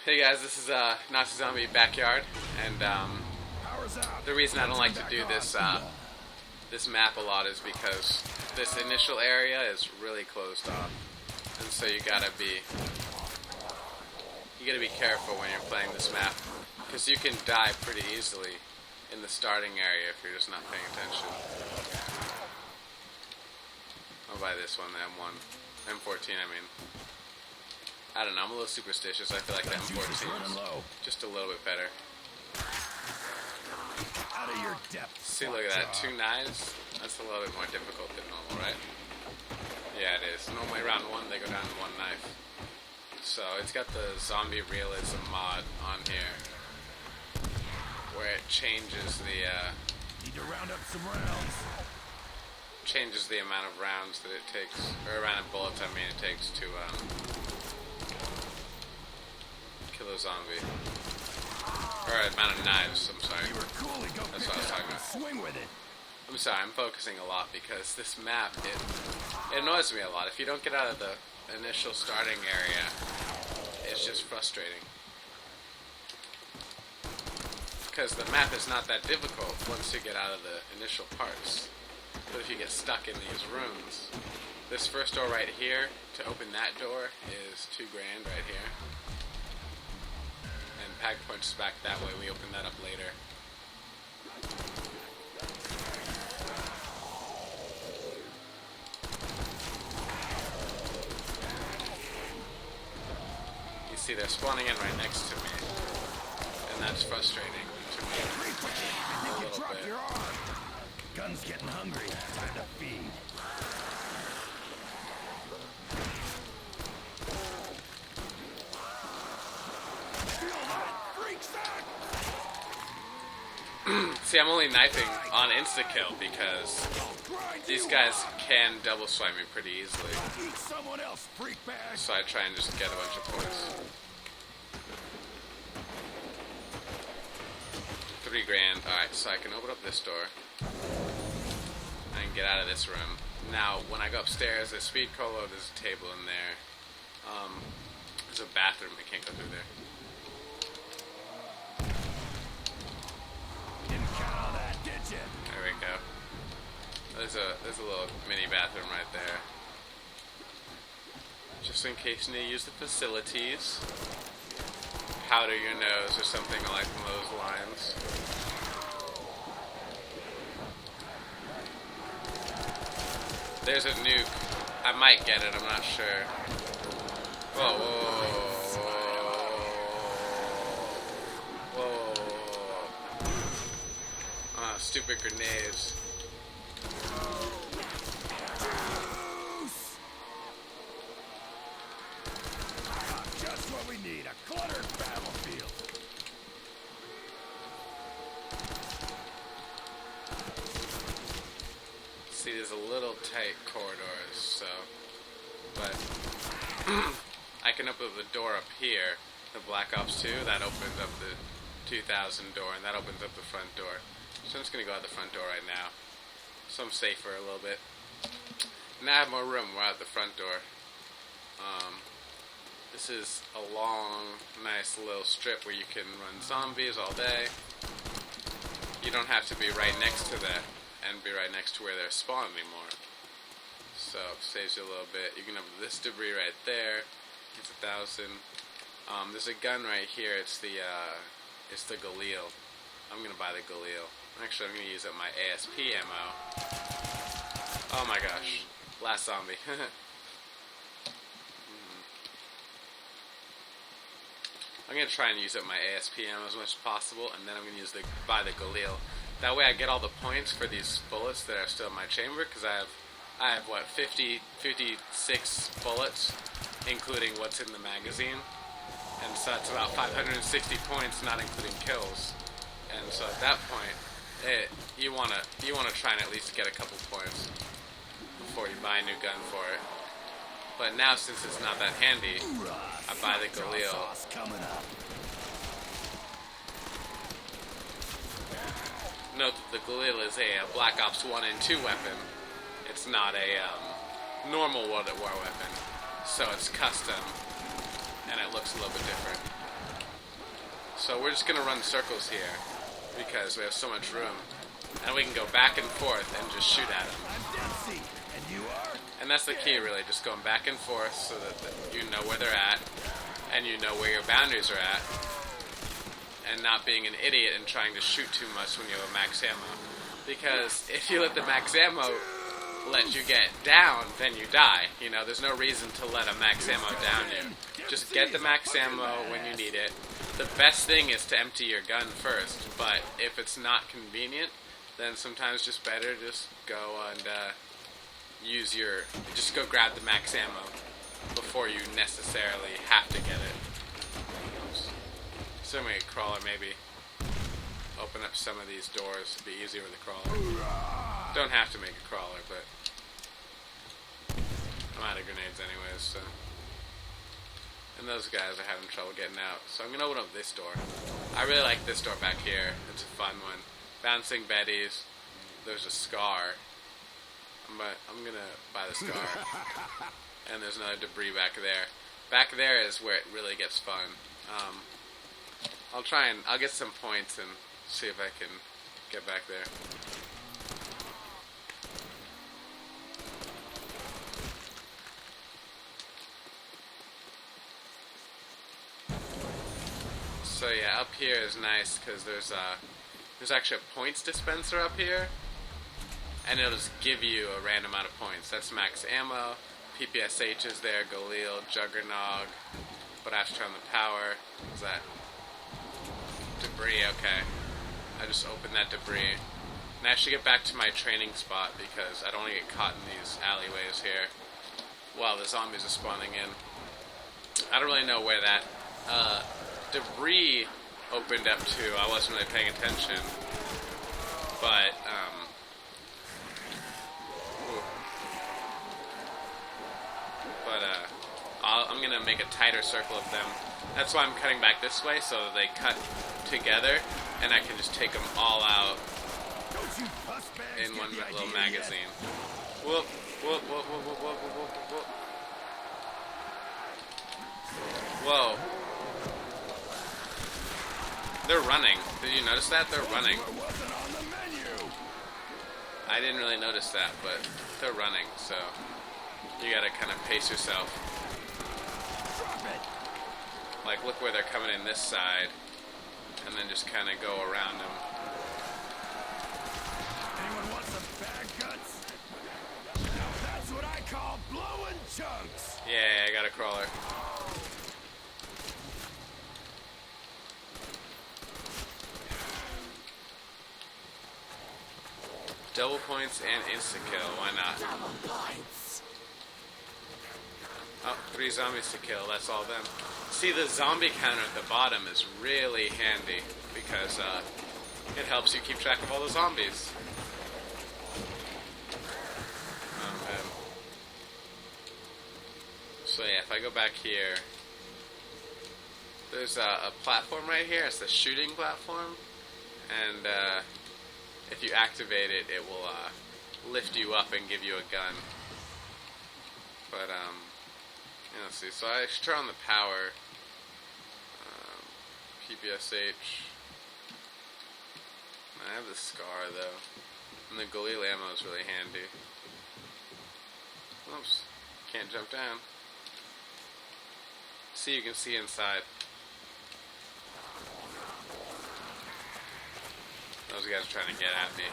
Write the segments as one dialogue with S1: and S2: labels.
S1: Hey guys, this is Nazi Zombie Backyard, and the reason I don't like to do this map a lot is because this initial area is really closed off, and so you gotta be careful when you're playing this map, because you can die pretty easily in the starting area if you're just not paying attention. I'll buy this one, the M14. I mean. I don't know, I'm a little superstitious. I feel like the M14 is just a little bit better.
S2: Out of your depth.
S1: See, look at that, 2 knives? That's a little bit more difficult than normal, right? Yeah, it is. Normally round 1, they go down to 1 knife. So, it's got the zombie realism mod on here, where it changes the,
S2: Need to round up some rounds.
S1: changes the amount of rounds that it takes, or amount of bullets, I mean, it takes to, kill a zombie. Or amount of knives, I'm sorry. That's what I was talking about.
S2: Swing with it.
S1: I'm sorry, I'm focusing a lot because this map, it annoys me a lot. If you don't get out of the initial starting area, it's just frustrating. Because the map is not that difficult once you get out of the initial parts. But if you get stuck in these rooms, this first door right here, to open that door is $2 grand right here. Pack punches back that way. We open that up later. You see, they're spawning in right next to me, and that's frustrating to me a little bit.
S2: Gun's getting hungry. Time to feed.
S1: See, I'm only knifing on insta-kill because these guys can double swipe me pretty easily. So I try and just get a bunch of points. $3 grand. Alright, so I can open up this door and get out of this room. Now, when I go upstairs, there's speed colo, there's a table in there. There's a bathroom, I can't go through there. There we go. There's a little mini bathroom right there. Just in case you need to use the facilities. Powder your nose or something along those lines. There's a nuke. I might get it, I'm not sure. Whoa, whoa, whoa. Stupid grenades.
S2: Just what we need, a cluttered battlefield.
S1: See, there's a little tight corridors, so, but I can open the door up here, the Black Ops 2, that opens up the 2000 door, and that opens up the front door. So I'm just going to go out the front door right now, so I'm safer a little bit. Now I have more room. We're out the front door. This is a long, nice little strip where you can run zombies all day. You don't have to be right next to that and be right next to where they're spawning anymore. So it saves you a little bit. You can have this debris right there. It's 1,000. There's a gun right here. It's the Galil. I'm gonna buy the Galil. Actually, I'm going to use up my ASP ammo. Oh my gosh. Last zombie. I'm going to try and use up my ASP ammo as much as possible, and then I'm going to buy the Galil. That way I get all the points for these bullets that are still in my chamber, because I have what, 56 bullets, including what's in the magazine. And so that's about 560 points, not including kills. And so at that point, you wanna try and at least get a couple points before you buy a new gun for it. But now, since it's not that handy, I buy the Galil. Note that the Galil is a Black Ops 1 and 2 weapon. It's not a normal World at War weapon. So it's custom, and it looks a little bit different. So we're just gonna run circles here because we have so much room, and we can go back and forth and just shoot at them.
S2: I'm Dempsey, and you are?
S1: And that's the key, really, just going back and forth so that you know where they're at, and you know where your boundaries are at, and not being an idiot and trying to shoot too much when you have a max ammo. Because if you let the max ammo let you get down, then you die. You know, there's no reason to let a max ammo down you. Just get the max ammo when you need it. The best thing is to empty your gun first, but if it's not convenient, then sometimes just better just go and just go grab the max ammo before you necessarily have to get it. So make a crawler maybe. Open up some of these doors, it'd be easier with a crawler. Don't have to make a crawler, but I'm out of grenades anyways, so. And those guys are having trouble getting out, so I'm gonna open up this door. I really like this door back here, it's a fun one. Bouncing Betties, there's a scar. I'm gonna buy the scar. And there's another debris back there. Back there is where it really gets fun. I'll get some points and see if I can get back there. So yeah, up here is nice because there's actually a points dispenser up here, and it'll just give you a random amount of points. That's max ammo, PPSH is there, Galil, Juggernog, but I have to turn on the power. What's that? Debris, okay. I just opened that debris. And I should get back to my training spot because I don't want to get caught in these alleyways here while the zombies are spawning in. I don't really know where that debris opened up to. I wasn't really paying attention. But, I'm going to make a tighter circle of them. That's why I'm cutting back this way, so that they cut together, and I can just take them all out in one little magazine. Whoop, whoop, whoop, whoop, whoop, whoop, whoop, whoop. Whoa. They're running. Did you notice that? They're running. I didn't really notice that, but they're running, so you gotta kind of pace yourself. Like, look where they're coming in this side, and then just kind of go around them.
S2: Anyone want some bad guts? Now that's what I call blowing chunks.
S1: Yeah, I got a crawler. Double points and insta-kill, why not?
S3: Double points.
S1: Oh, 3 zombies to kill, that's all them. See, the zombie counter at the bottom is really handy because it helps you keep track of all the zombies. So yeah, if I go back here, there's a platform right here. It's the shooting platform, and if you activate it, it will lift you up and give you a gun. But let's see. So I should turn on the power. PPSH. I have the scar though, and the Galil ammo is really handy. Oops, can't jump down. See, you can see inside. Those guys are trying to get at me.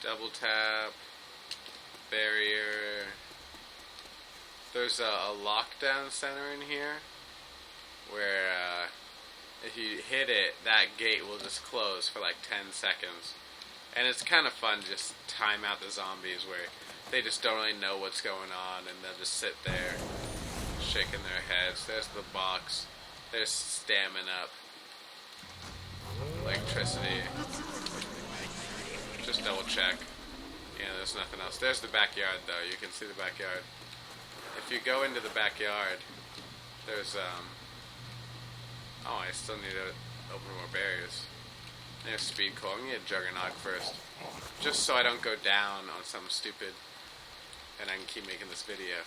S1: Double tap. Barrier. There's a lockdown center in here where if you hit it, that gate will just close for like 10 seconds. And it's kind of fun to just time out the zombies where they just don't really know what's going on and they'll just sit there shaking their heads. There's the box. There's stamming up. Electricity. Just double check. Yeah, there's nothing else. There's the backyard though. You can see the backyard. If you go into the backyard, there's oh, I still need to open more barriers. There's speed coal. I'm gonna get Juggernog first. Just so I don't go down on something stupid and I can keep making this video.